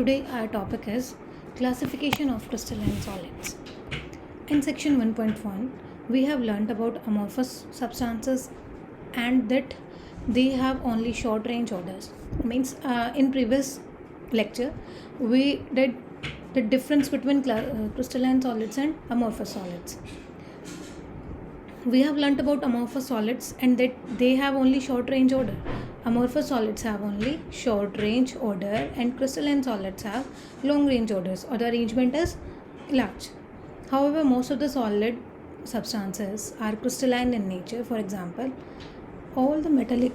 Today our topic is classification of crystalline solids. In section 1.1, we have learnt about amorphous substances and that they have only short range orders. Means in previous lecture we did the difference between crystalline solids and amorphous solids. We have learnt about amorphous solids and that they have only short range order. Amorphous solids have only short range order and crystalline solids have long range orders, or the arrangement is large. However, most of the solid substances are crystalline in nature. For example, all the metallic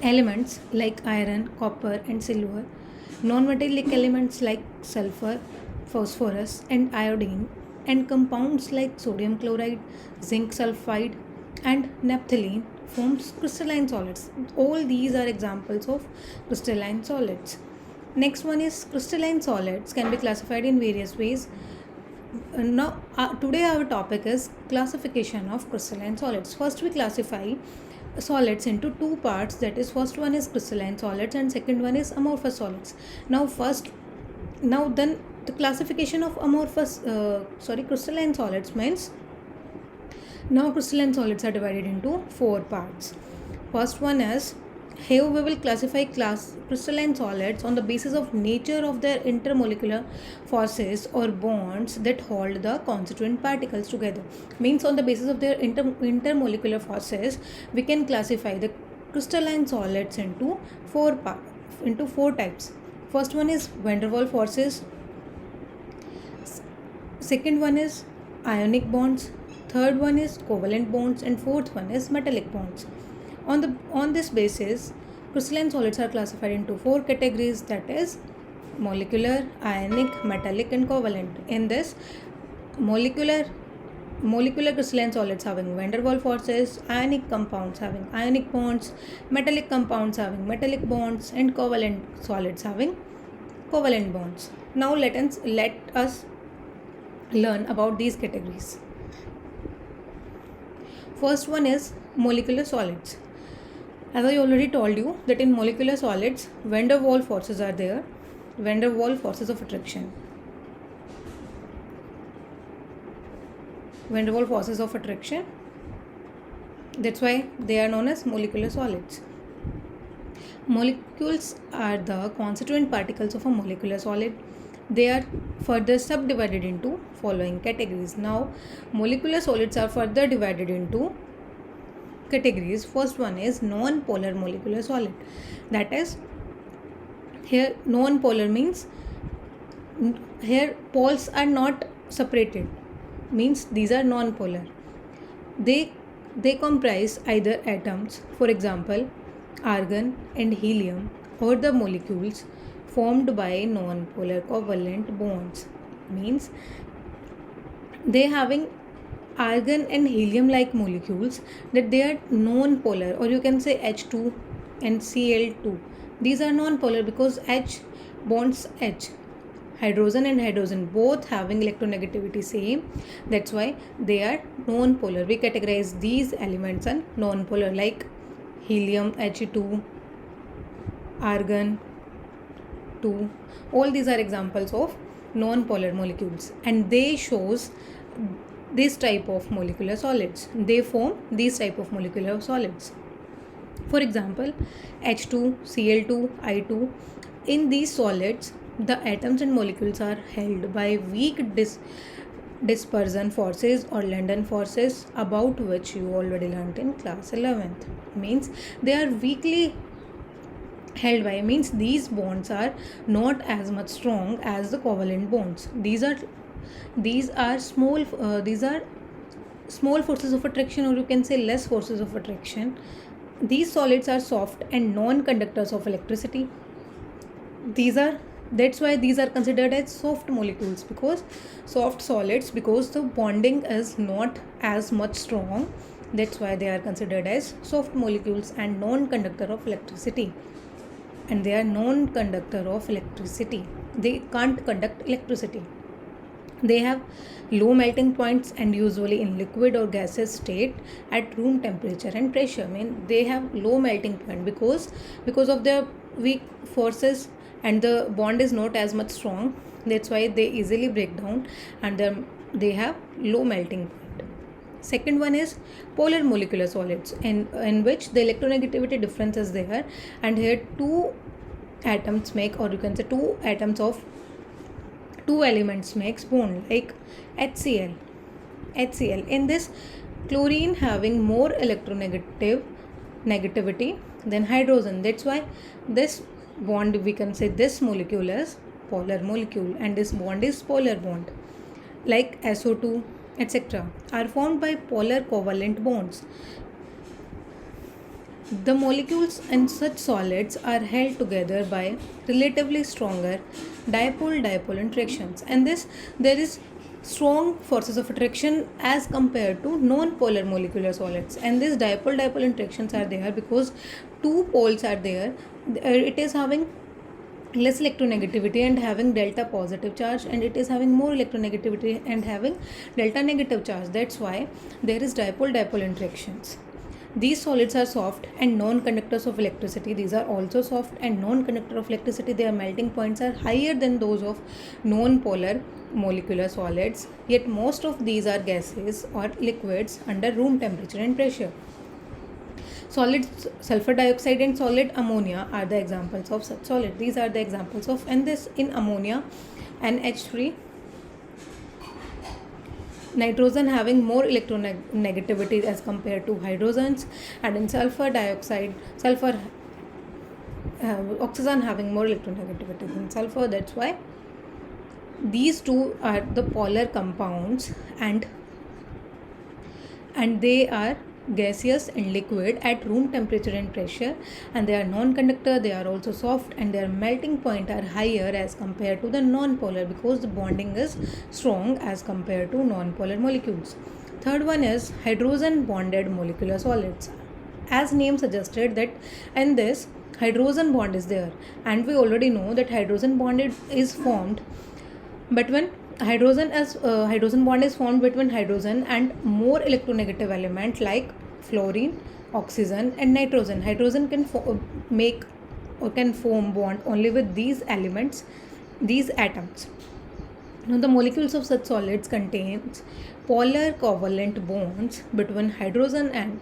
elements like iron, copper and silver, non-metallic elements like sulfur, phosphorus and iodine, and compounds like sodium chloride, zinc sulfide and naphthalene forms crystalline solids. All these are examples of crystalline solids. Next one is crystalline solids can be classified in various ways. Today our topic is classification of crystalline solids. First we classify solids into two parts, that is first one is crystalline solids and second one is amorphous solids. Then the classification of crystalline solids means now crystalline solids are divided into four parts. First one is, here we will classify crystalline solids on the basis of nature of their intermolecular forces or bonds that hold the constituent particles together. Means on the basis of their intermolecular forces, we can classify the crystalline solids into four types. First one is van der Waals forces. Second one is ionic bonds. Third one is covalent bonds, and fourth one is metallic bonds. On this basis, crystalline solids are classified into four categories, that is molecular, ionic, metallic and covalent. In this, molecular crystalline solids having van der Waals forces, ionic compounds having ionic bonds, metallic compounds having metallic bonds, and covalent solids having covalent bonds. Now let us learn about these categories. First one is molecular solids. As I already told you that in molecular solids, van der Waals forces are there, van der Waals forces of attraction. Van der Waals forces of attraction, that's why they are known as molecular solids. Molecules are the constituent particles of a molecular solid. They are further subdivided into following categories. Now, molecular solids are further divided into categories. First one is non-polar molecular solid. That is, here non-polar means here poles are not separated. Means these are non-polar. They comprise either atoms, for example, argon and helium, or the molecules formed by non-polar covalent bonds. Means they having argon and helium like molecules, that they are non-polar, or you can say H2 and Cl2. These are non-polar because H bonds H. Hydrogen and hydrogen both having electronegativity same. That's why they are non-polar. We categorize these elements as non-polar, like helium, H2, argon 2. All these are examples of non-polar molecules, and they shows this type of molecular solids. They form these type of molecular solids. For example, H2, Cl2, I2. In these solids, the atoms and molecules are held by weak dispersion forces or London forces, about which you already learnt in class 11th. Means they are weakly held by, means these bonds are not as much strong as the covalent bonds. These are small forces of attraction, or you can say less forces of attraction. These solids are soft and non-conductors of electricity. That's why these are considered as soft molecules, because soft solids, because the bonding is not as much strong. That's why they are considered as soft molecules and non-conductor of electricity. And they are non-conductor of electricity. They can't conduct electricity. They have low melting points and usually in liquid or gaseous state at room temperature and pressure. They have low melting point because of their weak forces and the bond is not as much strong. That's why they easily break down, and they have low melting point. Second one is polar molecular solids, in which the electronegativity difference is there, and here two atoms make, or you can say two atoms of two elements makes bond, like HCl. In this, chlorine having more negativity than hydrogen. That's why this bond, we can say this molecule is polar molecule, and this bond is polar bond, like SO2, etc., are formed by polar covalent bonds. The molecules in such solids are held together by relatively stronger dipole-dipole interactions, and this there is strong forces of attraction as compared to non-polar molecular solids, and these dipole-dipole interactions are there because two poles are there. It is having less electronegativity and having delta positive charge, and it is having more electronegativity and having delta negative charge. That's why there is dipole-dipole interactions. These solids are soft and non-conductors of electricity. These are also soft and non-conductor of electricity. Their melting points are higher than those of non-polar molecular solids. Yet most of these are gases or liquids under room temperature and pressure. Solids, sulfur dioxide and solid ammonia are the examples of such solid. These are the examples of, and this in ammonia, NH3, nitrogen having more electronegativity as compared to hydrogens, and in sulfur dioxide, oxygen having more electronegativity than sulfur. That's why these two are the polar compounds, and they are gaseous and liquid at room temperature and pressure, and they are non-conductor. They are also soft, and their melting point are higher as compared to the non-polar, because the bonding is strong as compared to non-polar molecules. Third one is hydrogen bonded molecular solids. As name suggested, that in this hydrogen bond is there, and we already know that hydrogen bonded is formed, but when hydrogen bond is formed between hydrogen and more electronegative element like fluorine, oxygen and nitrogen. Hydrogen can make or can form bond only with these elements, these atoms. Now the molecules of such solids contains polar covalent bonds between hydrogen and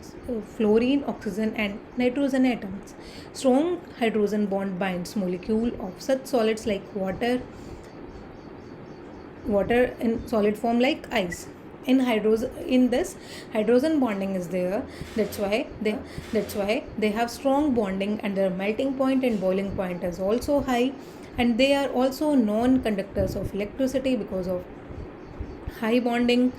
fluorine, oxygen and nitrogen atoms. Strong hydrogen bond binds molecule of such solids like water in solid form like ice. In this hydrogen bonding is there. That's why they have strong bonding, and their melting point and boiling point is also high, and they are also non-conductors of electricity because of high bonding,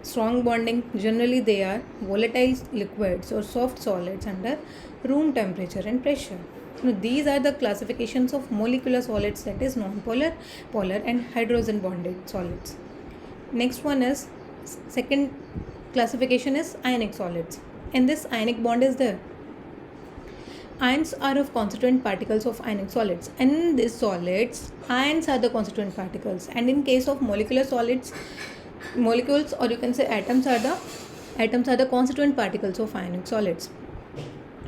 strong bonding. Generally they are volatile liquids or soft solids under room temperature and pressure. Now, these are the classifications of molecular solids, that is non-polar, polar and hydrogen bonded solids. Next one is, second classification is ionic solids. In this, ionic bond is there. Ions are of constituent particles of ionic solids. In these solids, ions are the constituent particles, and in case of molecular solids, molecules, or you can say atoms are the constituent particles of ionic solids.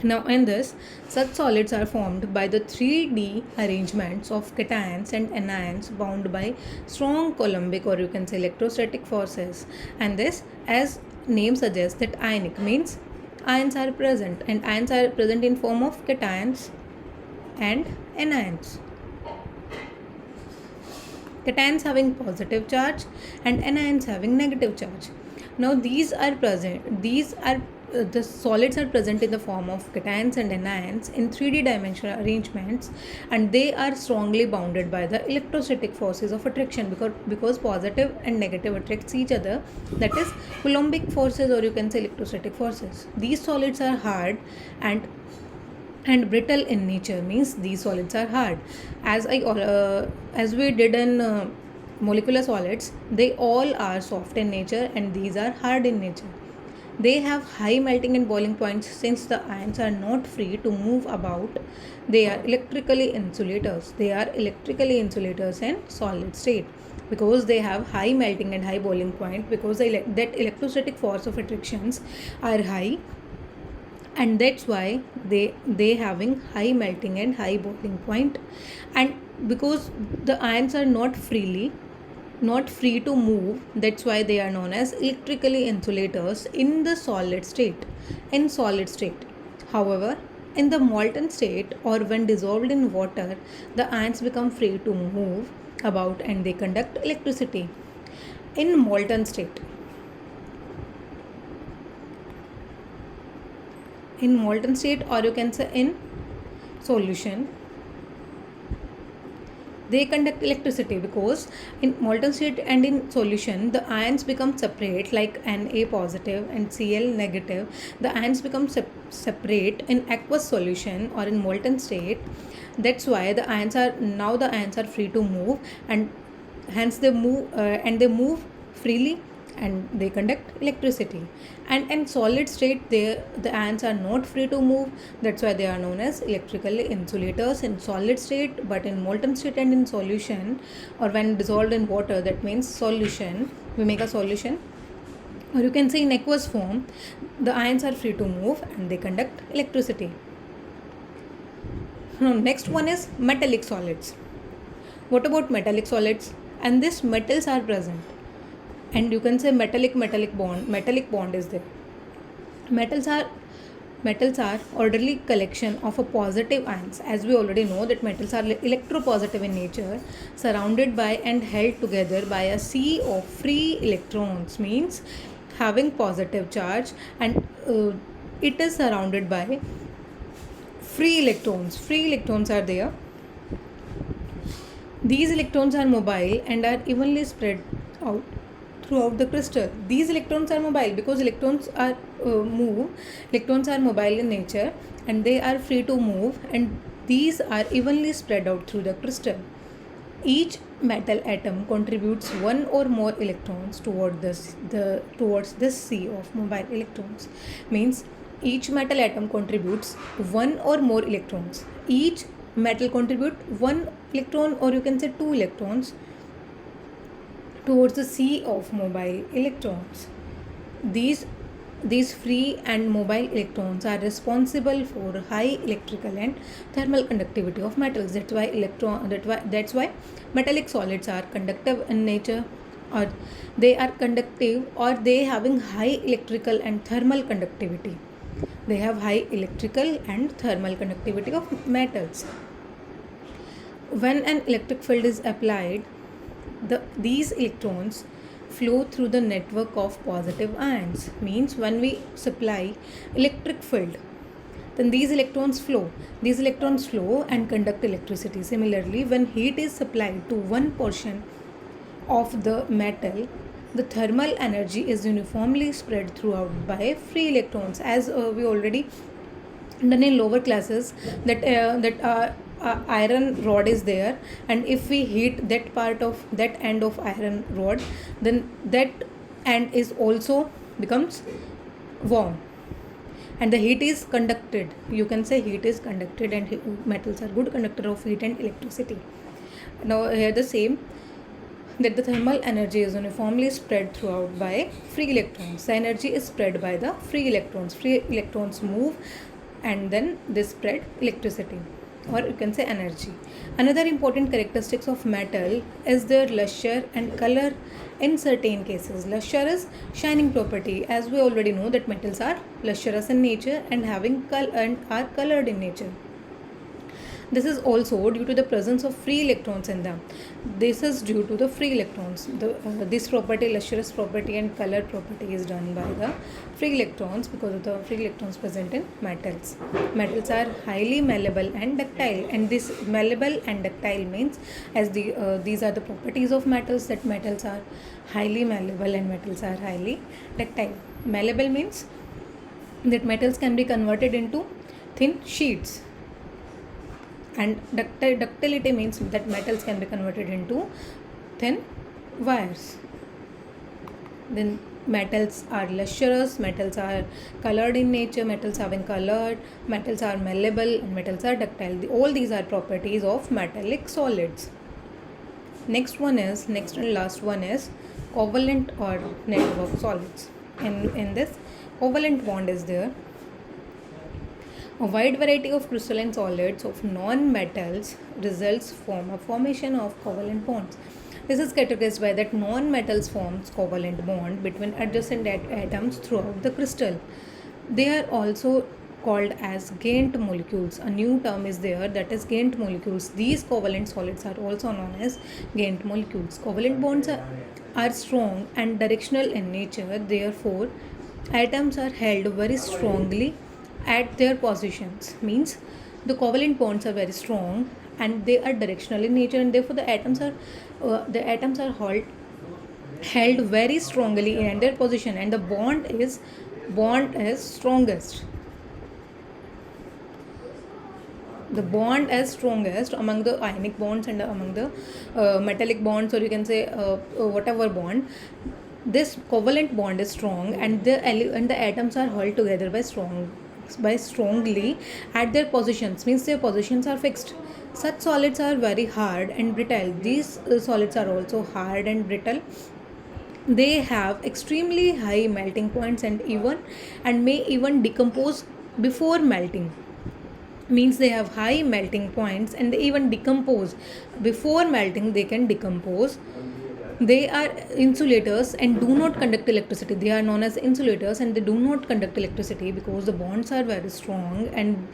Now in this, such solids are formed by the 3D arrangements of cations and anions bound by strong Coulombic, or you can say electrostatic forces. And this, as name suggests, that ionic means ions are present, and ions are present in form of cations and anions. Cations having positive charge and anions having negative charge. Now the solids are present in the form of cations and anions in 3D dimensional arrangements, and they are strongly bounded by the electrostatic forces of attraction, because positive and negative attracts each other, that is Coulombic forces, or you can say electrostatic forces. These solids are hard and brittle in nature, means these solids are hard. As we did in molecular solids, they all are soft in nature and these are hard in nature. They have high melting and boiling points since the ions are not free to move about. They are electrically insulators. In solid state, because they have high melting and high boiling point, because that electrostatic force of attractions are high, and that's why they having high melting and high boiling point. And because the ions are not free to move, that's why they are known as electrically insulators in the solid state. However, in the molten state or when dissolved in water, the ions become free to move about and they conduct electricity. In molten state, or you can say in solution, they conduct electricity because in molten state and in solution the ions become separate, like Na positive and Cl negative. The ions become separate in aqueous solution or in molten state. That's why the ions are free to move, and hence they move freely and they conduct electricity. And in solid state, the ions are not free to move, that's why they are known as electrically insulators in solid state. But in molten state and in solution, or when dissolved in water, that means solution, we make a solution, or you can say in aqueous form, the ions are free to move and they conduct electricity. Now next one is metallic solids. What about metallic solids? And these metals are present, and you can say metallic bond is there. Metals are orderly collection of a positive ions. As we already know that metals are electropositive in nature, surrounded by and held together by a sea of free electrons, means having positive charge, and it is surrounded by free electrons are there. These electrons are mobile and are evenly spread out throughout the crystal. These electrons are mobile because electrons are mobile in nature and they are free to move, and these are evenly spread out through the crystal. Each metal atom contributes one or more electrons towards this sea of mobile electrons. Means each metal atom contributes one or more electrons. Each metal contribute one electron, or you can say two electrons, towards the sea of mobile electrons. These free and mobile electrons are responsible for high electrical and thermal conductivity of metals. That's why metallic solids are conductive in nature, or they are conductive, or they having high electrical and thermal conductivity. They have high electrical and thermal conductivity of metals. When an electric field is applied, these electrons flow through the network of positive ions. Means when we supply electric field, then these electrons flow and conduct electricity. Similarly, when heat is supplied to one portion of the metal, the thermal energy is uniformly spread throughout by free electrons. As we already done in lower classes, that iron rod is there, and if we heat that end of iron rod, then that end is also becomes warm, and the heat is conducted. You can say heat is conducted, and metals are good conductor of heat and electricity. Now here the same, that the thermal energy is uniformly spread throughout by free electrons. The energy is spread by the free electrons. Free electrons move and then they spread electricity, or you can say energy. Another important characteristics of metal is their luster and color in certain cases. Luster is shining property. As we already know that metals are lustrous in nature and are colored in nature. This is also due to the presence of free electrons in them. This is due to the free electrons. This property, lustrous property and color property, is done by the free electrons because of the free electrons present in metals. Metals are highly malleable and ductile, and this malleable and ductile means, as these are the properties of metals, that metals are highly malleable and metals are highly ductile. Malleable means that metals can be converted into thin sheets, and ductility means that metals can be converted into thin wires. Then metals are lustrous, metals are colored in nature, metals having colored, metals are malleable, and metals are ductile. All these are properties of metallic solids. Next and last one is covalent or network solids. In this, covalent bond is there. A wide variety of crystalline solids of non-metals results from a formation of covalent bonds. This is categorized by that non-metals forms covalent bond between adjacent atoms throughout the crystal. They are also called as Gantt molecules. A new term is there, that is Gantt molecules. These covalent solids are also known as Gantt molecules. Covalent bonds are strong and directional in nature, therefore atoms are held very strongly at their positions. Means the covalent bonds are very strong and they are directional in nature, and therefore the atoms are held very strongly in their position, and the bond is strongest. The bond is strongest among the ionic bonds and among the metallic bonds, or you can say whatever bond. This covalent bond is strong, and the atoms are held together by strongly at their positions. Means their positions are fixed. Such solids are very hard and brittle. These solids are also hard and brittle. They have extremely high melting points and may even decompose before melting. Means they have high melting points and they even decompose before melting. They can decompose. They are insulators and do not conduct electricity. They are known as insulators and they do not conduct electricity because the bonds are very strong, and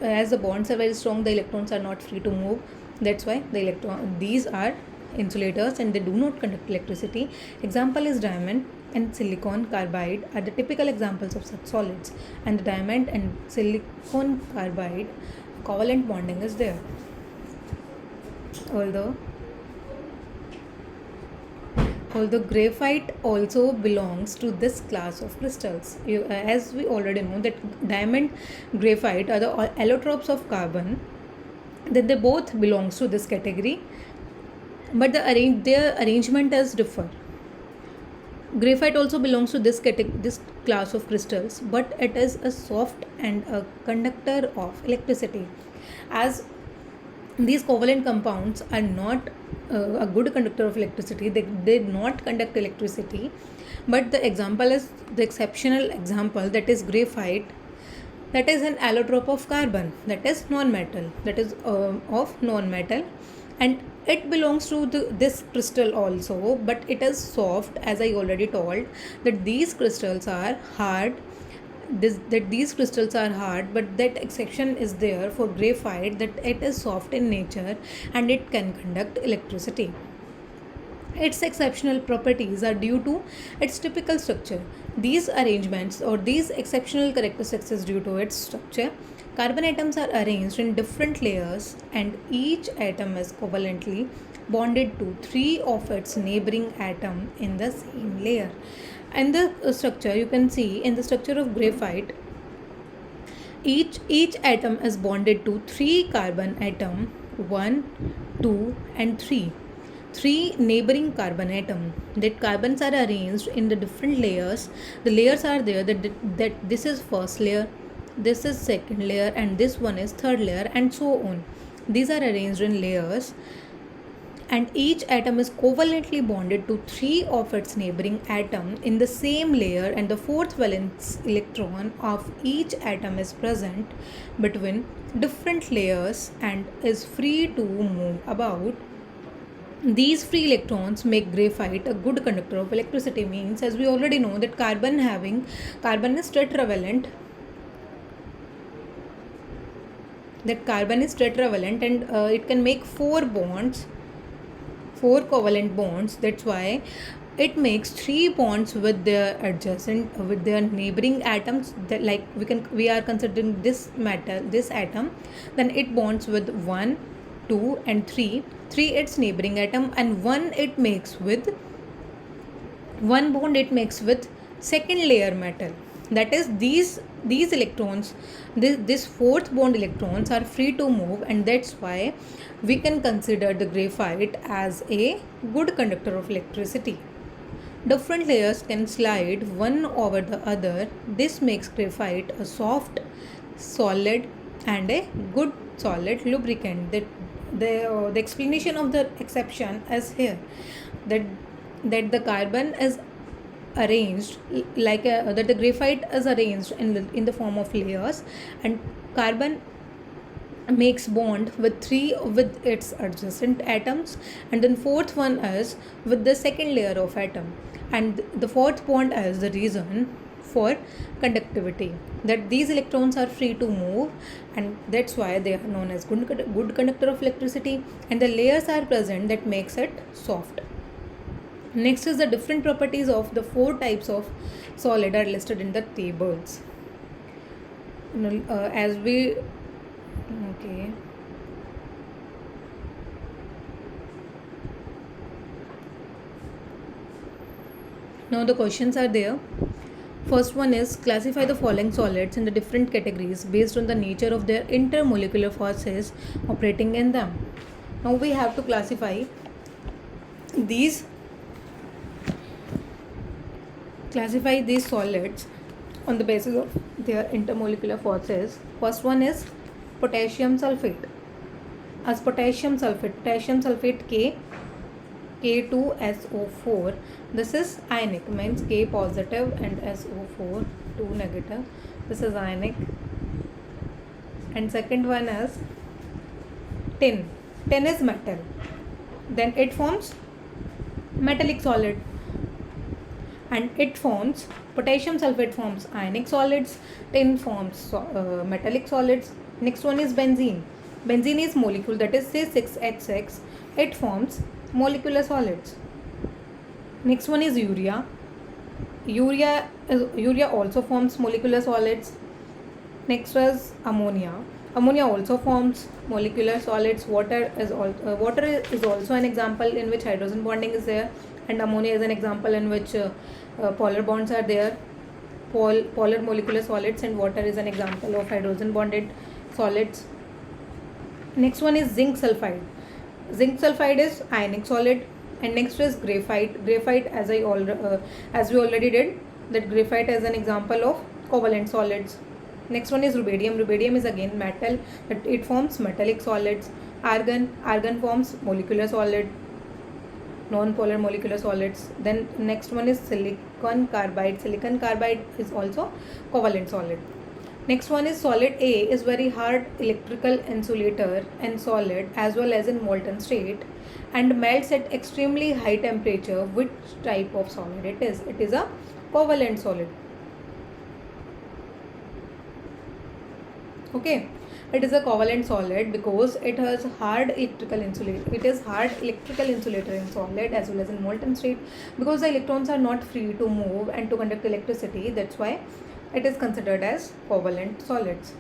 as the bonds are very strong, the electrons are not free to move. That's why these are insulators and they do not conduct electricity. Example is diamond and silicon carbide are the typical examples of such solids, and the diamond and silicon carbide covalent bonding is there. Although graphite also belongs to this class of crystals. As we already know that diamond, graphite are the allotropes of carbon, then they both belongs to this category, but their arrangement is differ. Graphite also belongs to this class of crystals, but it is a soft and a conductor of electricity. As these covalent compounds are not a good conductor of electricity, they not conduct electricity, but the exceptional example, that is graphite, that is an allotrope of carbon, that is non-metal, that is of non-metal, and it belongs to this crystal also, but it is soft. As I already told that these crystals are hard, these crystals are hard, but that exception is there for graphite, that it is soft in nature and it can conduct electricity. Its exceptional properties are due to its typical structure. These arrangements or these exceptional characteristics is due to its structure. Carbon atoms are arranged in different layers and each atom is covalently bonded to 3 of its neighboring atom in the same layer. And the structure, you can see in the structure of graphite, each atom is bonded to 3 carbon atom, 1, 2 and 3 neighboring carbon atom. That carbons are arranged in the different layers. The layers are there, that this is first layer, this is second layer, and this one is third layer, and so on. These are arranged in layers, and each atom is covalently bonded to 3 of its neighboring atom in the same layer, and the fourth valence electron of each atom is present between different layers and is free to move about. These free electrons make graphite a good conductor of electricity. Means, as we already know, that carbon is tetravalent. That carbon is tetravalent, and it can make 4 covalent bonds. That's why it makes 3 bonds with their neighboring atoms. That, like, we are considering this atom, then it bonds with 1, 2 and 3 its neighboring atom, and one bond it makes with second layer metal. That is, these electrons, this fourth bond electrons are free to move, and that's why we can consider the graphite as a good conductor of electricity. Different layers can slide one over the other. This makes graphite a soft, solid and a good solid lubricant. The explanation of the exception is here, that the carbon is arranged that the graphite is arranged in the form of layers, and carbon makes bond with three with its adjacent atoms, and then fourth one is with the second layer of atom, and the fourth bond is the reason for conductivity, that these electrons are free to move, and that's why they are known as good conductor of electricity, and the layers are present that makes it soft. Next is the different properties of the four types of solid are listed in the tables. As we okay, now the questions are there. First one is classify the following solids in the different categories based on the nature of their intermolecular forces operating in them. Now we have to classify these solids on the basis of their intermolecular forces. First one is potassium sulfate. As potassium sulfate K2SO4. This is ionic, means K positive and SO4 2 negative. This is ionic. And second one is tin. Tin is metal. Then it forms metallic solid. And it forms, potassium sulfate forms ionic solids, tin forms metallic solids. Next one is benzene. Benzene is molecule, that is say 6H6. It forms molecular solids. Next one is urea. Urea also forms molecular solids. Next was ammonia. Ammonia also forms molecular solids. Water is also an example in which hydrogen bonding is there, and ammonia is an example in which polar bonds are there. Polar molecular solids, and water is an example of hydrogen bonded solids. Next one is zinc sulfide. Zinc sulfide is ionic solid. And next is graphite. Graphite, as we already did, that graphite is an example of covalent solids. Next one is rubidium. Rubidium is again metal, but it forms metallic solids. Argon forms molecular solid, non-polar molecular solids. Then next one is silicon carbide. Silicon carbide is also covalent solid. Next one is solid A is very hard electrical insulator and solid as well as in molten state, and melts at extremely high temperature. Which type of solid it is? It is a covalent solid. Okay, it is a covalent solid because it has hard electrical insulator. It is hard electrical insulator in solid as well as in molten state, because the electrons are not free to move and to conduct electricity. That's why it is considered as covalent solids.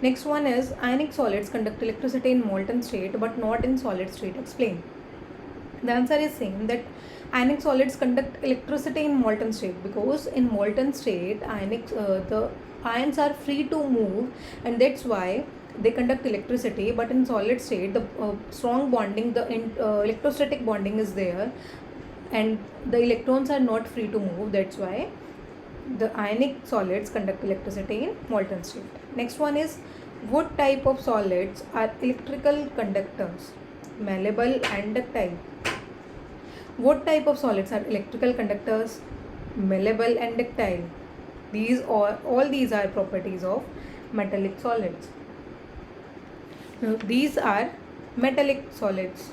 Next one is ionic solids conduct electricity in molten state but not in solid state. Explain. The answer is same, that ionic solids conduct electricity in molten state because in molten state the ions are free to move, and that's why they conduct electricity. But in solid state, the strong bonding, the electrostatic bonding is there, and the electrons are not free to move. That's why the ionic solids conduct electricity in molten state. Next one is what type of solids are electrical conductors? Malleable and ductile. What type of solids are electrical conductors? Malleable and ductile. All these are properties of metallic solids. Now, these are metallic solids.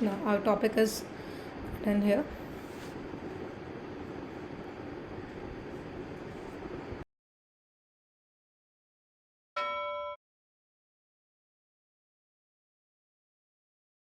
Now our topic is done here.